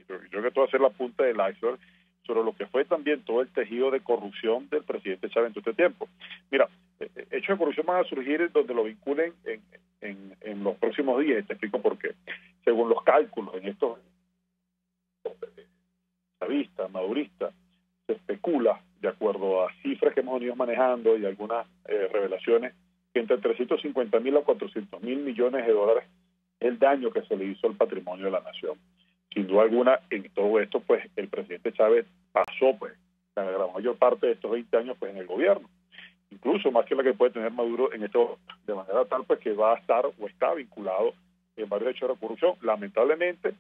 yo creo que esto va a ser la punta del iceberg, sobre lo que fue también todo el tejido de corrupción del presidente Chávez en todo este tiempo. Mira, hechos de corrupción van a surgir donde lo vinculen en los próximos días, y te explico por qué. Según los cálculos en estos chavistas, maduristas, se especula, de acuerdo a cifras que hemos venido manejando y algunas revelaciones, que entre 350.000 a 400.000 millones de dólares es el daño que se le hizo al patrimonio de la nación. Sin duda alguna, en todo esto, pues, el presidente Chávez pasó, pues, la mayor parte de estos 20 años, pues, en el gobierno. Incluso más que la que puede tener Maduro en esto, de manera tal, pues, que va a estar o está vinculado en varios hechos de corrupción. Lamentablemente,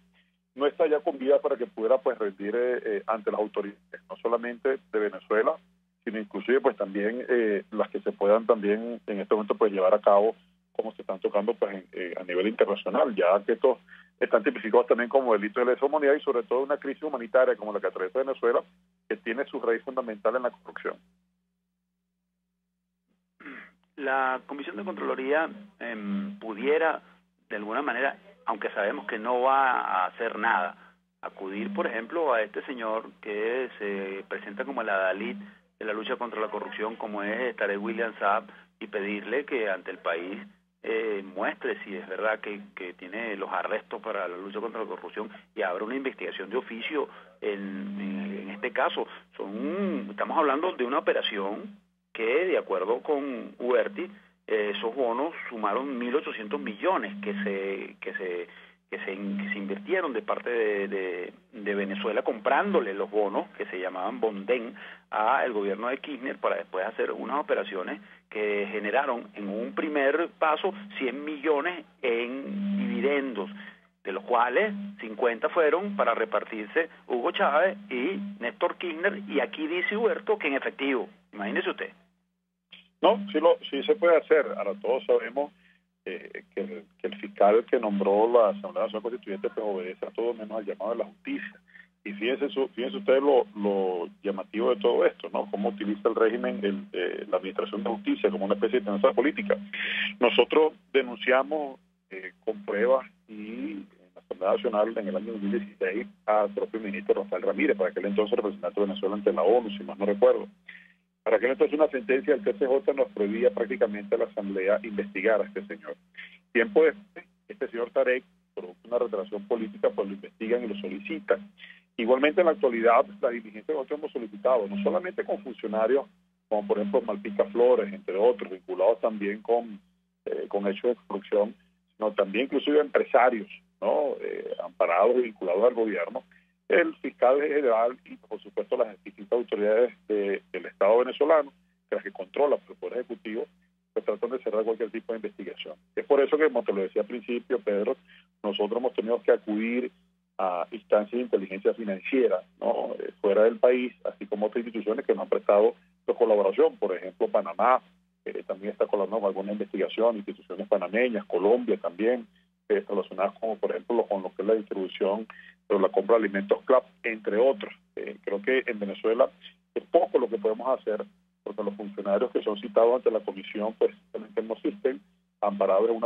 no está ya con vida para que pudiera, pues, rendir ante las autoridades, no solamente de Venezuela, sino inclusive, pues, también las que se puedan también, en este momento, pues, llevar a cabo como se están tocando, pues, a nivel internacional, ya que estos están tipificados también como delitos de lesa humanidad y sobre todo una crisis humanitaria como la que atraviesa Venezuela, que tiene su raíz fundamental en la corrupción. La Comisión de Contraloría pudiera, de alguna manera, aunque sabemos que no va a hacer nada, acudir, por ejemplo, a este señor que se presenta como el adalid de la lucha contra la corrupción, como es Tarek William Saab, y pedirle que ante el país muestre si es verdad que tiene los arrestos para la lucha contra la corrupción y abra una investigación de oficio en este caso. Estamos hablando de una operación que, de acuerdo con Uberti, esos bonos sumaron 1.800 millones que se invirtieron de parte de Venezuela comprándole los bonos que se llamaban Bonden a el gobierno de Kirchner para después hacer unas operaciones que generaron en un primer paso 100 millones en dividendos, de los cuales 50 fueron para repartirse Hugo Chávez y Néstor Kirchner, y aquí dice Huberto que en efectivo. Imagínese usted. No, sí se puede hacer. Ahora todos sabemos que el fiscal que nombró la Asamblea Nacional Constituyente pues obedece a todo menos al llamado de la justicia. Y fíjense ustedes lo llamativo de todo esto, ¿no? Cómo utiliza el régimen la Administración de Justicia como una especie de tendencia política. Nosotros denunciamos con pruebas y en la Asamblea Nacional en el año 2016 al propio ministro Rafael Ramírez, para aquel entonces representante de Venezuela ante la ONU, si más no recuerdo. Para aquel entonces una sentencia del TCJ nos prohibía prácticamente a la Asamblea investigar a este señor. Tiempo después, este señor Tarek, por una retracción política, pues lo investigan y lo solicitan. Igualmente en la actualidad, la diligencia que nosotros hemos solicitado, no solamente con funcionarios como por ejemplo Malpica Flores, entre otros, vinculados también con hechos de corrupción, sino también inclusive empresarios, ¿no? Amparados y vinculados al gobierno, el fiscal general y por supuesto las distintas autoridades del Estado venezolano, que las que controlan el Poder Ejecutivo, pues tratan de cerrar cualquier tipo de investigación. Es por eso que, como te lo decía al principio, Pedro, nosotros hemos tenido que acudir a instancias de inteligencia financiera, ¿no? Fuera del país, así como otras instituciones que nos han prestado su colaboración. Por ejemplo, Panamá también está colaborando con alguna investigación, instituciones panameñas, Colombia también, relacionadas como por ejemplo con lo que es la distribución o la compra de alimentos CLAP, entre otros. Creo que en Venezuela es poco lo que podemos hacer, porque los funcionarios que son citados ante la comisión pues realmente no existen, amparados en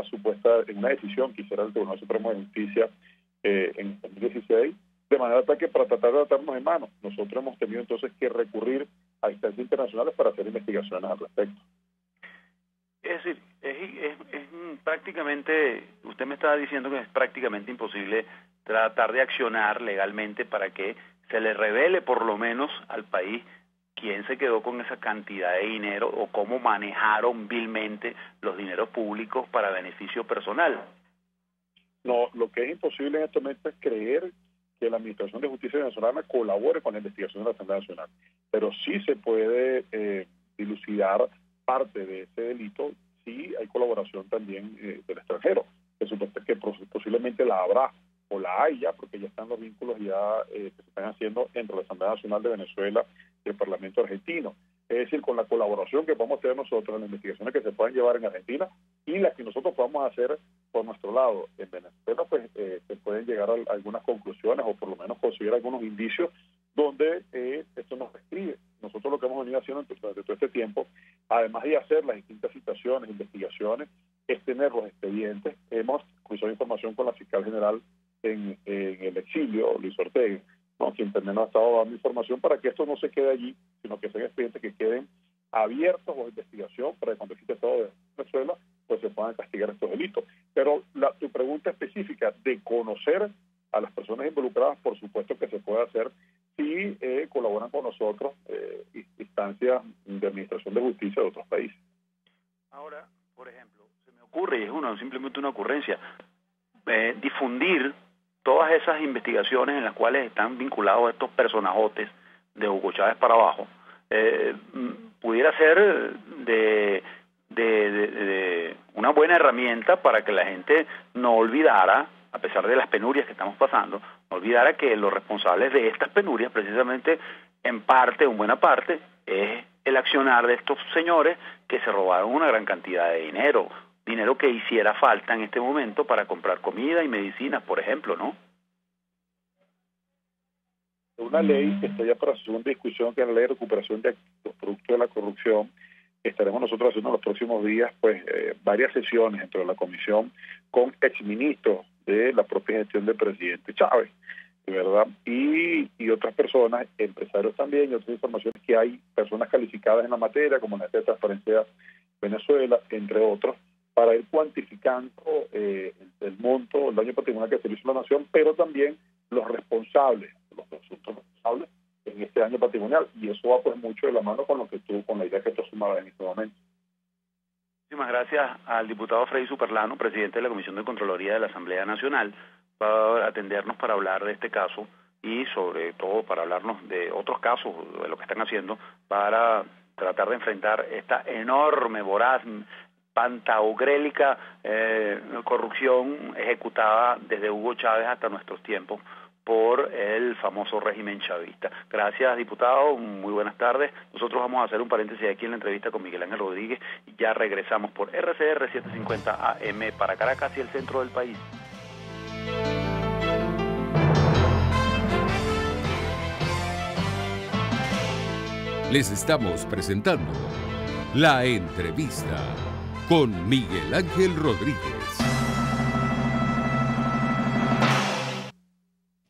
una decisión que hiciera el Tribunal Supremo de Justicia en 2016, de manera tal que para tratar de atarnos en mano, nosotros hemos tenido entonces que recurrir a instancias internacionales para hacer investigaciones al respecto. Es decir, es prácticamente, usted me estaba diciendo que es prácticamente imposible tratar de accionar legalmente para que se le revele por lo menos al país quién se quedó con esa cantidad de dinero o cómo manejaron vilmente los dineros públicos para beneficio personal. No, lo que es imposible en este momento es creer que la Administración de Justicia venezolana colabore con la investigación de la Asamblea Nacional, pero sí se puede dilucidar parte de ese delito si hay colaboración también del extranjero, que posiblemente la habrá o la hay ya, porque ya están los vínculos ya que se están haciendo entre la Asamblea Nacional de Venezuela y el Parlamento argentino. Es decir, con la colaboración que podemos tener nosotros en las investigaciones que se puedan llevar en Argentina y las que nosotros podamos hacer por nuestro lado en Venezuela, pues se pueden llegar a algunas conclusiones o por lo menos conseguir algunos indicios donde esto nos prescribe. Nosotros lo que hemos venido haciendo durante todo este tiempo, además de hacer las distintas citaciones, investigaciones, es tener los expedientes. Hemos cruzado información con la fiscal general en el exilio, Luis Ortega, ¿no? Quien también nos ha estado dando información para que esto no se quede allí, sino que sean expedientes que queden abiertos o investigación para que cuando existe el Estado de Venezuela pues se puedan castigar estos delitos. Pero tu pregunta específica de conocer a las personas involucradas, por supuesto que se puede hacer si colaboran con nosotros instancias de administración de justicia de otros países. Ahora, por ejemplo, se me ocurre, y es simplemente una ocurrencia, difundir todas esas investigaciones en las cuales están vinculados estos personajotes de Hugo Chávez para abajo, pudiera ser de una buena herramienta para que la gente no olvidara, a pesar de las penurias que estamos pasando, no olvidara que los responsables de estas penurias, precisamente en parte, en buena parte, es el accionar de estos señores que se robaron una gran cantidad de dinero que hiciera falta en este momento para comprar comida y medicinas, por ejemplo, ¿no? Una ley que está ya para su segunda discusión, que es la ley de recuperación de activos producto de la corrupción. Estaremos nosotros haciendo en los próximos días pues varias sesiones dentro de la comisión con exministros de la propia gestión del presidente Chávez. de verdad, y otras personas, empresarios también, y otras informaciones que hay personas calificadas en la materia, como la de Transparencia Venezuela, entre otros, para ir cuantificando el monto, el daño patrimonial que se le hizo a la nación, pero también los responsables, los presuntos responsables en este daño patrimonial, y eso va pues mucho de la mano con lo que con la idea que tú sumabas en este momento. Muchísimas gracias al diputado Freddy Superlano, presidente de la Comisión de Contraloría de la Asamblea Nacional, para atendernos para hablar de este caso y sobre todo para hablarnos de otros casos, de lo que están haciendo para tratar de enfrentar esta enorme, voraz, pantaugrélica corrupción ejecutada desde Hugo Chávez hasta nuestros tiempos por el famoso régimen chavista. Gracias, diputado, muy buenas tardes. Nosotros vamos a hacer un paréntesis aquí en la entrevista con Miguel Ángel Rodríguez y ya regresamos por RCR 750 AM para Caracas y el centro del país. Les estamos presentando La Entrevista con Miguel Ángel Rodríguez.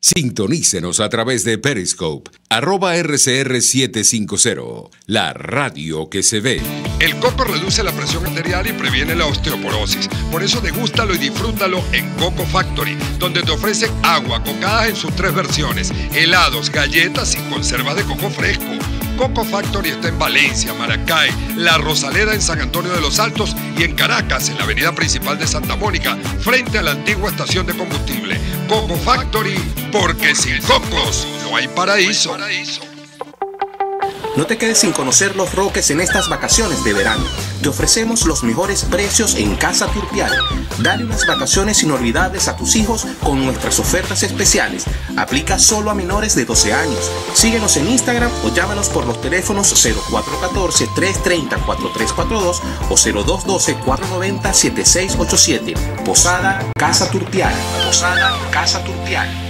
Sintonícenos a través de Periscope, @RCR750, la radio que se ve. El coco reduce la presión arterial y previene la osteoporosis. Por eso degústalo y disfrútalo en Coco Factory, donde te ofrecen agua, cocadas en sus 3 versiones, helados, galletas y conservas de coco fresco. Coco Factory está en Valencia, Maracay, La Rosaleda en San Antonio de los Altos y en Caracas, en la avenida principal de Santa Mónica, frente a la antigua estación de combustible. Coco Factory, porque sin cocos no hay paraíso. No te quedes sin conocer Los Roques en estas vacaciones de verano. Te ofrecemos los mejores precios en Casa Turpial. Dale unas vacaciones inolvidables a tus hijos con nuestras ofertas especiales. Aplica solo a menores de 12 años. Síguenos en Instagram o llámanos por los teléfonos 0414-330-4342 o 0212-490-7687. Posada Casa Turpial. Posada Casa Turpial.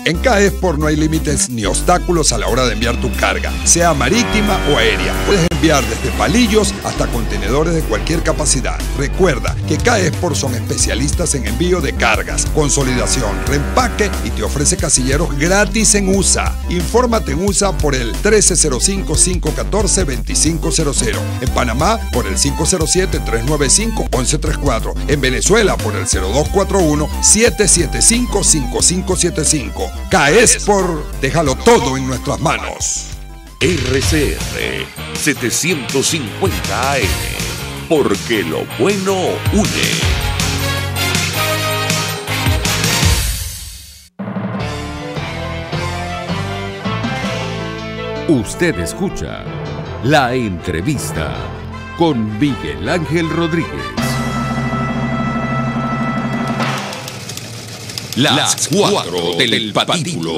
En CAESPOR no hay límites ni obstáculos a la hora de enviar tu carga, sea marítima o aérea. Puedes enviar desde palillos hasta contenedores de cualquier capacidad. Recuerda que CAESPOR son especialistas en envío de cargas, consolidación, reempaque y te ofrece casilleros gratis en USA. Infórmate en USA por el 1305-514-2500. En Panamá por el 507-395-1134. En Venezuela por el 0241-775-5575. CAESPOR, déjalo todo en nuestras manos. RCR 750 AM, porque lo bueno une. Usted escucha La Entrevista con Miguel Ángel Rodríguez. Las 4 del patíbulo.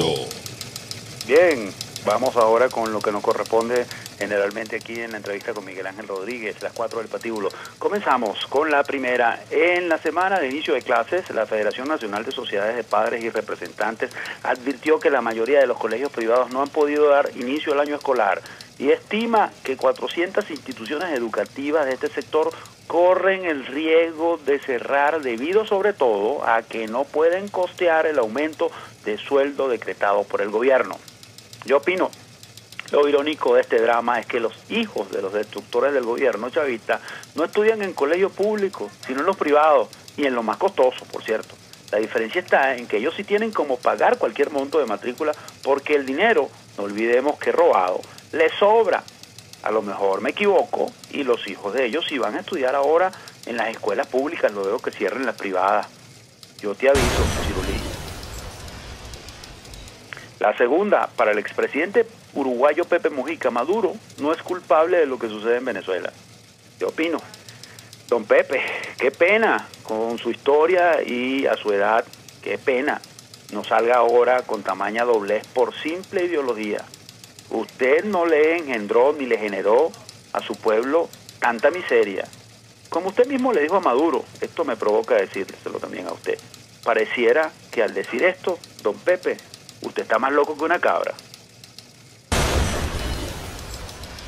Bien, vamos ahora con lo que nos corresponde generalmente aquí en la entrevista con Miguel Ángel Rodríguez, las 4 del patíbulo. Comenzamos con la primera. En la semana de inicio de clases, la Federación Nacional de Sociedades de Padres y Representantes advirtió que la mayoría de los colegios privados no han podido dar inicio al año escolar y estima que 400 instituciones educativas de este sector corren el riesgo de cerrar debido sobre todo a que no pueden costear el aumento de sueldo decretado por el gobierno. Yo opino, lo irónico de este drama es que los hijos de los destructores del gobierno chavista no estudian en colegios públicos, sino en los privados y en lo más costoso, por cierto. La diferencia está en que ellos sí tienen como pagar cualquier monto de matrícula porque el dinero, no olvidemos que robado, les sobra. A lo mejor me equivoco y los hijos de ellos si van a estudiar ahora en las escuelas públicas luego que cierren las privadas. Yo te aviso, Cirulí. La segunda, para el expresidente uruguayo Pepe Mujica, Maduro no es culpable de lo que sucede en Venezuela. Yo opino. Don Pepe, qué pena con su historia y a su edad, qué pena. No salga ahora con tamaña doblez por simple ideología. Usted no le engendró ni le generó a su pueblo tanta miseria. Como usted mismo le dijo a Maduro, esto me provoca decírselo también a usted. Pareciera que al decir esto, don Pepe, usted está más loco que una cabra.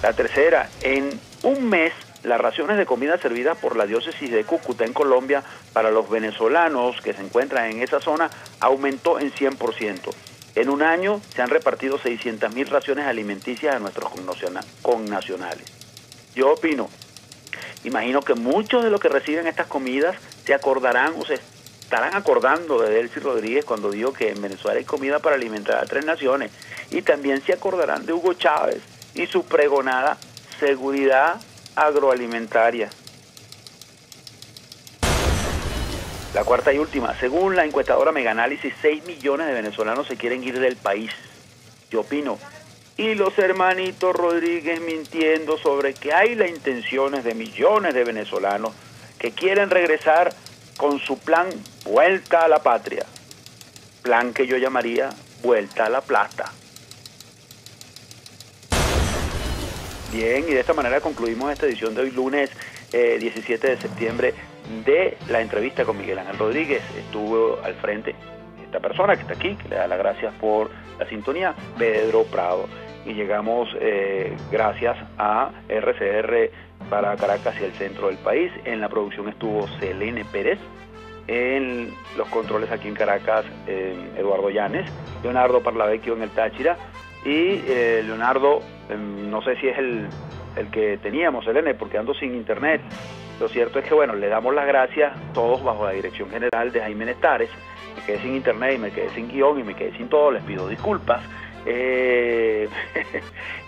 La tercera, en un mes las raciones de comida servidas por la diócesis de Cúcuta en Colombia para los venezolanos que se encuentran en esa zona aumentó en 100%. En un año se han repartido 600.000 raciones alimenticias a nuestros connacionales. Yo opino, imagino que muchos de los que reciben estas comidas se acordarán o se estarán acordando de Delcy Rodríguez cuando dijo que en Venezuela hay comida para alimentar a 3 naciones, y también se acordarán de Hugo Chávez y su pregonada seguridad agroalimentaria. La cuarta y última, según la encuestadora Megaanálisis, 6 millones de venezolanos se quieren ir del país. Yo opino, y los hermanitos Rodríguez mintiendo sobre que hay las intenciones de millones de venezolanos que quieren regresar con su plan Vuelta a la Patria, plan que yo llamaría Vuelta a la Plata. Bien, y de esta manera concluimos esta edición de hoy lunes 17 de septiembre de la entrevista con Miguel Ángel Rodríguez. Estuvo al frente esta persona que está aquí, que le da las gracias por la sintonía, Pedro Prado. Y llegamos gracias a RCR para Caracas y el centro del país. En la producción estuvo Selene Pérez, en los controles aquí en Caracas Eduardo Llanes, Leonardo Parlavecchio en el Táchira, y Leonardo, no sé si es el que teníamos, Selene, porque ando sin internet. Lo cierto es que, bueno, le damos las gracias todos bajo la dirección general de Jaime Nestares. Me quedé sin internet y me quedé sin guión y me quedé sin todo, les pido disculpas.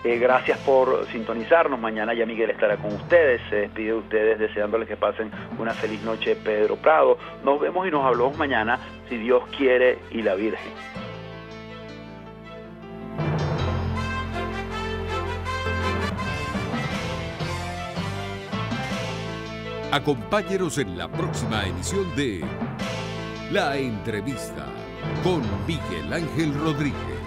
Gracias por sintonizarnos. Mañana ya Miguel estará con ustedes. Se despide de ustedes deseándoles que pasen una feliz noche, Pedro Prado. Nos vemos y nos hablamos mañana, si Dios quiere y la Virgen. Acompáñenos en la próxima edición de La Entrevista con Miguel Ángel Rodríguez.